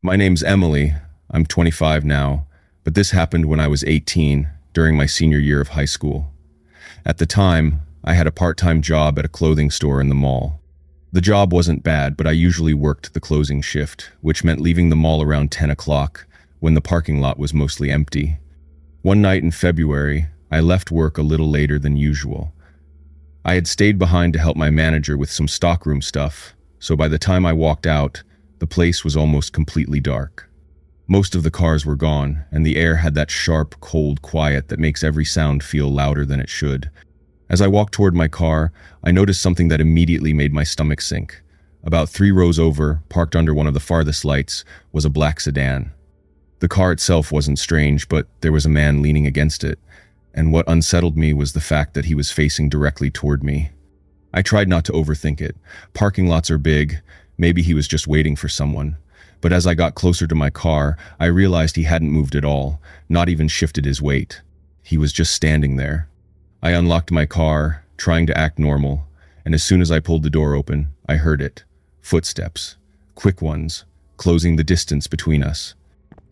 My name's Emily. I'm 25 now, but this happened when I was 18, during my senior year of high school. At the time, I had a part-time job at a clothing store in the mall. The job wasn't bad, but I usually worked the closing shift, which meant leaving the mall around 10 o'clock, when the parking lot was mostly empty. One night in February, I left work a little later than usual. I had stayed behind to help my manager with some stockroom stuff, so by the time I walked out, the place was almost completely dark. Most of the cars were gone, and the air had that sharp, cold quiet that makes every sound feel louder than it should. As I walked toward my car, I noticed something that immediately made my stomach sink. About 3 rows over, parked under one of the farthest lights, was a black sedan. The car itself wasn't strange, but there was a man leaning against it, and what unsettled me was the fact that he was facing directly toward me. I tried not to overthink it. Parking lots are big. Maybe he was just waiting for someone. But as I got closer to my car, I realized he hadn't moved at all, not even shifted his weight. He was just standing there. I unlocked my car, trying to act normal, and as soon as I pulled the door open, I heard it. Footsteps. Quick ones, closing the distance between us.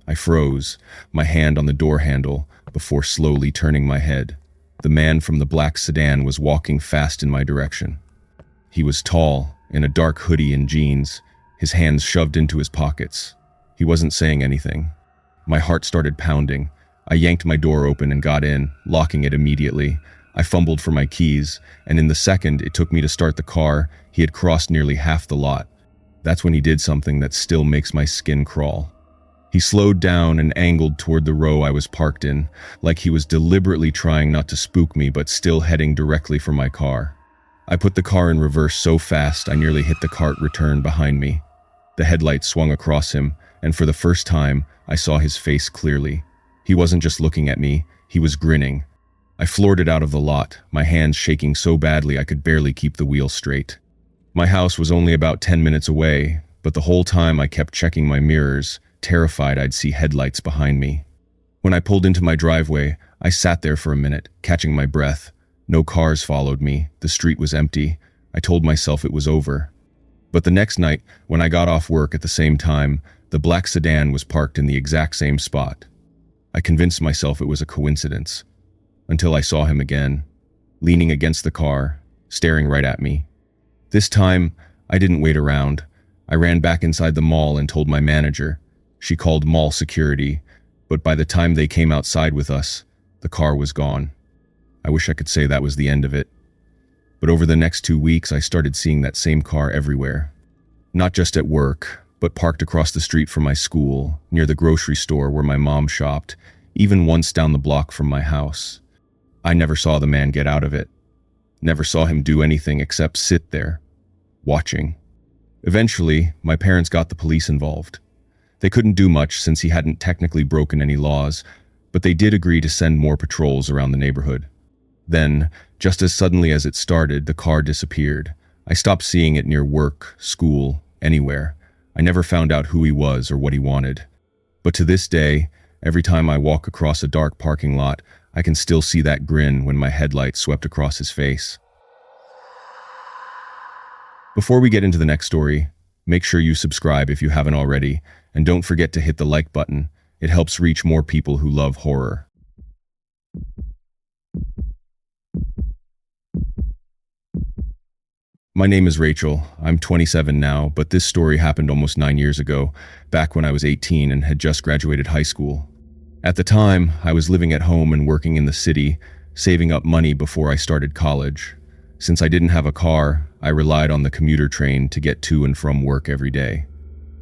I froze, my hand on the door handle, before slowly turning my head. The man from the black sedan was walking fast in my direction. He was tall, in a dark hoodie and jeans, his hands shoved into his pockets. He wasn't saying anything. My heart started pounding. I yanked my door open and got in, locking it immediately. I fumbled for my keys, and in the second it took me to start the car, he had crossed nearly half the lot. That's when he did something that still makes my skin crawl. He slowed down and angled toward the row I was parked in, like he was deliberately trying not to spook me but still heading directly for my car. I put the car in reverse so fast I nearly hit the cart return behind me. The headlight swung across him, and for the first time, I saw his face clearly. He wasn't just looking at me, he was grinning. I floored it out of the lot, my hands shaking so badly I could barely keep the wheel straight. My house was only about 10 minutes away, but the whole time I kept checking my mirrors, terrified I'd see headlights behind me. When I pulled into my driveway, I sat there for a minute, catching my breath. No cars followed me, the street was empty. I told myself it was over. But the next night, when I got off work at the same time, the black sedan was parked in the exact same spot. I convinced myself it was a coincidence, until I saw him again, leaning against the car, staring right at me. This time, I didn't wait around. I ran back inside the mall and told my manager. She called mall security, but by the time they came outside with us, the car was gone. I wish I could say that was the end of it. But over the next 2 weeks, I started seeing that same car everywhere. Not just at work, but parked across the street from my school, near the grocery store where my mom shopped, even once down the block from my house. I never saw the man get out of it. Never saw him do anything except sit there, watching. Eventually, my parents got the police involved. They couldn't do much since he hadn't technically broken any laws, but they did agree to send more patrols around the neighborhood. Then, just as suddenly as it started, the car disappeared. I stopped seeing it near work, school, anywhere. I never found out who he was or what he wanted. But to this day, every time I walk across a dark parking lot, I can still see that grin when my headlight swept across his face. Before we get into the next story, make sure you subscribe if you haven't already, and don't forget to hit the like button. It helps reach more people who love horror. My name is Rachel. I'm 27 now, but this story happened almost 9 years ago, back when I was 18 and had just graduated high school. At the time, I was living at home and working in the city, saving up money before I started college. Since I didn't have a car, I relied on the commuter train to get to and from work every day.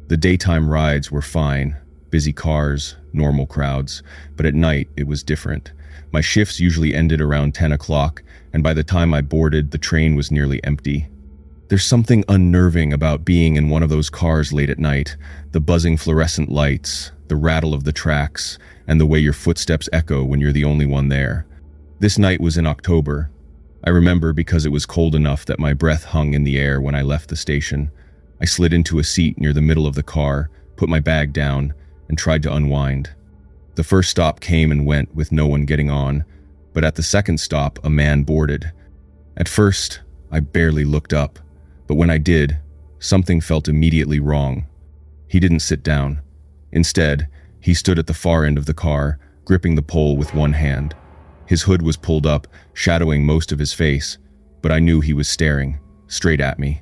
The daytime rides were fine, busy cars, normal crowds, but at night it was different. My shifts usually ended around 10 o'clock, and by the time I boarded, the train was nearly empty. There's something unnerving about being in one of those cars late at night, the buzzing fluorescent lights, the rattle of the tracks, and the way your footsteps echo when you're the only one there. This night was in October. I remember because it was cold enough that my breath hung in the air when I left the station. I slid into a seat near the middle of the car, put my bag down, and tried to unwind. The first stop came and went with no one getting on, but at the second stop, a man boarded. At first, I barely looked up, but when I did, something felt immediately wrong. He didn't sit down. Instead, he stood at the far end of the car, gripping the pole with one hand. His hood was pulled up, shadowing most of his face, but I knew he was staring, straight at me.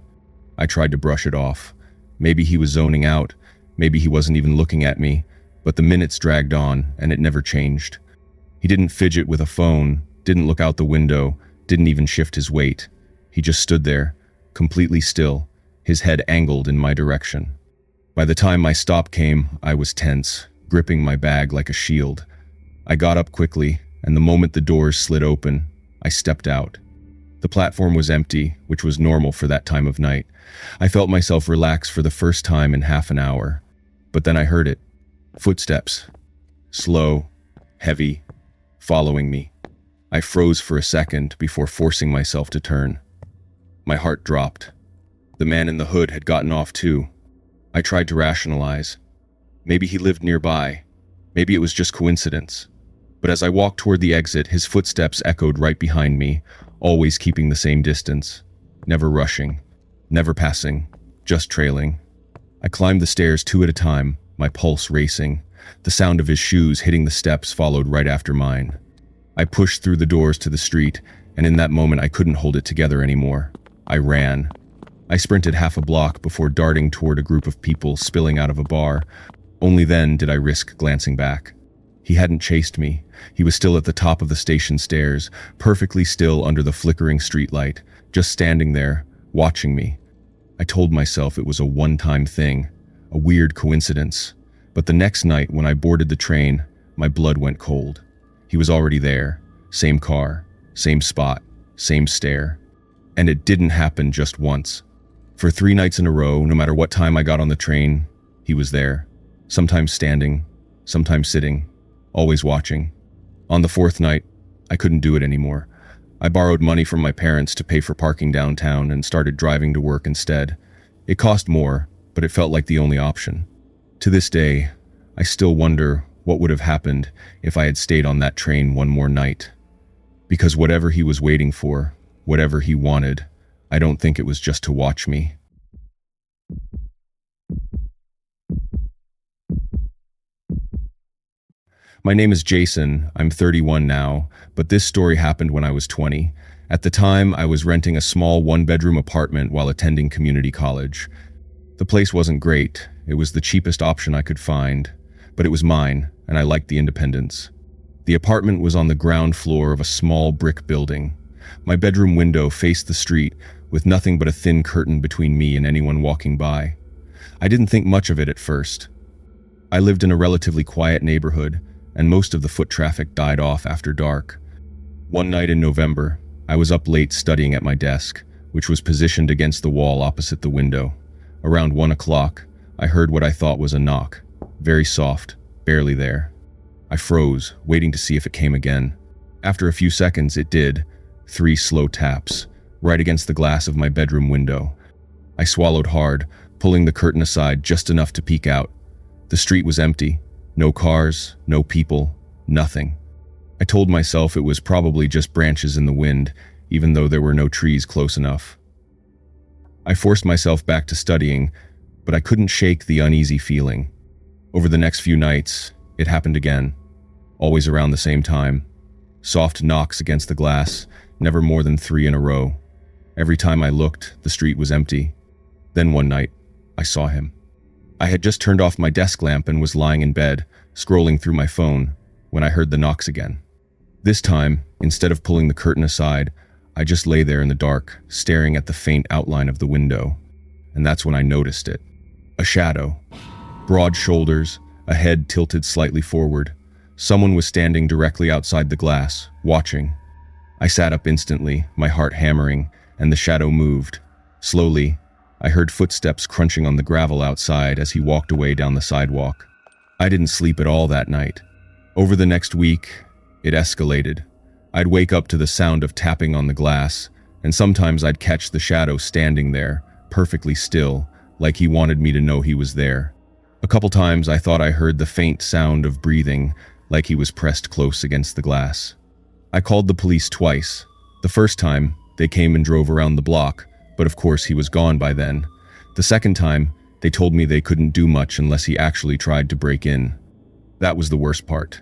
I tried to brush it off. Maybe he was zoning out, maybe he wasn't even looking at me, but the minutes dragged on, and it never changed. He didn't fidget with a phone, didn't look out the window, didn't even shift his weight. He just stood there, completely still, his head angled in my direction. By the time my stop came, I was tense, gripping my bag like a shield. I got up quickly, and the moment the doors slid open, I stepped out. The platform was empty, which was normal for that time of night. I felt myself relax for the first time in half an hour. But then I heard it. Footsteps. Slow, heavy, following me. I froze for a second before forcing myself to turn. My heart dropped. The man in the hood had gotten off too. I tried to rationalize. Maybe he lived nearby. Maybe it was just coincidence. But as I walked toward the exit, his footsteps echoed right behind me, always keeping the same distance. Never rushing. Never passing. Just trailing. I climbed the stairs 2 at a time, my pulse racing. The sound of his shoes hitting the steps followed right after mine. I pushed through the doors to the street, and in that moment I couldn't hold it together anymore. I ran. I sprinted half a block before darting toward a group of people spilling out of a bar. Only then did I risk glancing back. He hadn't chased me. He was still at the top of the station stairs, perfectly still under the flickering streetlight, just standing there, watching me. I told myself it was a one-time thing, a weird coincidence. But the next night when I boarded the train, my blood went cold. He was already there. Same car, same spot, same stare. And it didn't happen just once. For 3 nights in a row, no matter what time I got on the train, he was there. Sometimes standing, sometimes sitting, always watching. On the 4th night, I couldn't do it anymore. I borrowed money from my parents to pay for parking downtown and started driving to work instead. It cost more, but it felt like the only option. To this day, I still wonder what would have happened if I had stayed on that train one more night. Because whatever he was waiting for, whatever he wanted, I don't think it was just to watch me. My name is Jason. I'm 31 now, but this story happened when I was 20. At the time, I was renting a small 1-bedroom apartment while attending community college. The place wasn't great. It was the cheapest option I could find, but it was mine, and I liked the independence. The apartment was on the ground floor of a small brick building. My bedroom window faced the street, with nothing but a thin curtain between me and anyone walking by. I didn't think much of it at first. I lived in a relatively quiet neighborhood, and most of the foot traffic died off after dark. One night in November, I was up late studying at my desk, which was positioned against the wall opposite the window. Around 1 o'clock, I heard what I thought was a knock. Very soft, barely there. I froze, waiting to see if it came again. After a few seconds, it did. 3 slow taps, right against the glass of my bedroom window. I swallowed hard, pulling the curtain aside just enough to peek out. The street was empty. No cars, no people, nothing. I told myself it was probably just branches in the wind, even though there were no trees close enough. I forced myself back to studying, but I couldn't shake the uneasy feeling. Over the next few nights, it happened again, always around the same time. Soft knocks against the glass, never more than 3 in a row. Every time I looked, the street was empty. Then one night, I saw him. I had just turned off my desk lamp and was lying in bed, scrolling through my phone, when I heard the knocks again. This time, instead of pulling the curtain aside, I just lay there in the dark, staring at the faint outline of the window. And that's when I noticed it. A shadow. Broad shoulders, a head tilted slightly forward. Someone was standing directly outside the glass, watching. I sat up instantly, my heart hammering, and the shadow moved. Slowly, I heard footsteps crunching on the gravel outside as he walked away down the sidewalk. I didn't sleep at all that night. Over the next week, it escalated. I'd wake up to the sound of tapping on the glass, and sometimes I'd catch the shadow standing there, perfectly still, like he wanted me to know he was there. A couple times I thought I heard the faint sound of breathing, like he was pressed close against the glass. I called the police twice. The first time, they came and drove around the block, but of course he was gone by then. The second time, They told me they couldn't do much unless he actually tried to break in. That was the worst part.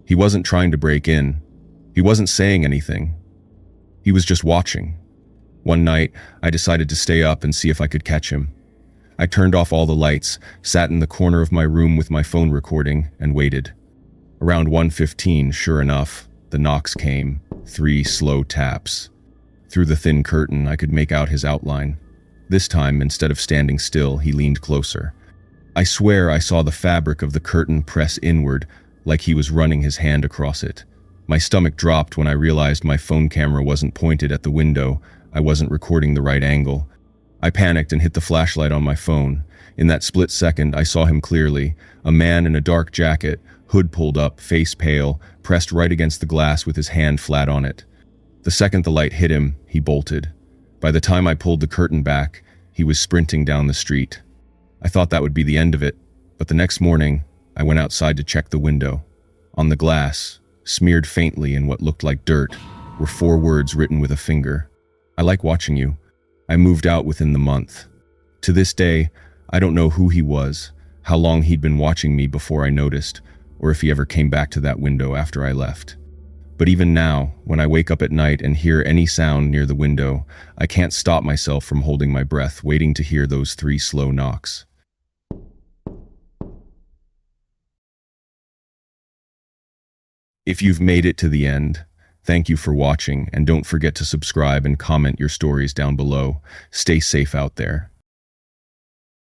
He wasn't trying to break in. He wasn't saying anything. He was just watching. One night, I decided to stay up and see if I could catch him. I turned off all the lights, sat in the corner of my room with my phone recording, and waited. Around 1:15, sure enough, the knocks came, 3 slow taps. Through the thin curtain, I could make out his outline. This time, instead of standing still, he leaned closer. I swear I saw the fabric of the curtain press inward, like he was running his hand across it. My stomach dropped when I realized my phone camera wasn't pointed at the window. I wasn't recording the right angle. I panicked and hit the flashlight on my phone. In that split second, I saw him clearly. A man in a dark jacket, hood pulled up, face pale, pressed right against the glass with his hand flat on it. The second the light hit him, he bolted. By the time I pulled the curtain back, he was sprinting down the street. I thought that would be the end of it, but the next morning, I went outside to check the window. On the glass, smeared faintly in what looked like dirt, were 4 words written with a finger. I like watching you. I moved out within the month. To this day, I don't know who he was, how long he'd been watching me before I noticed, or if he ever came back to that window after I left. But even now, when I wake up at night and hear any sound near the window, I can't stop myself from holding my breath, waiting to hear those 3 slow knocks. If you've made it to the end, thank you for watching, and don't forget to subscribe and comment your stories down below. Stay safe out there.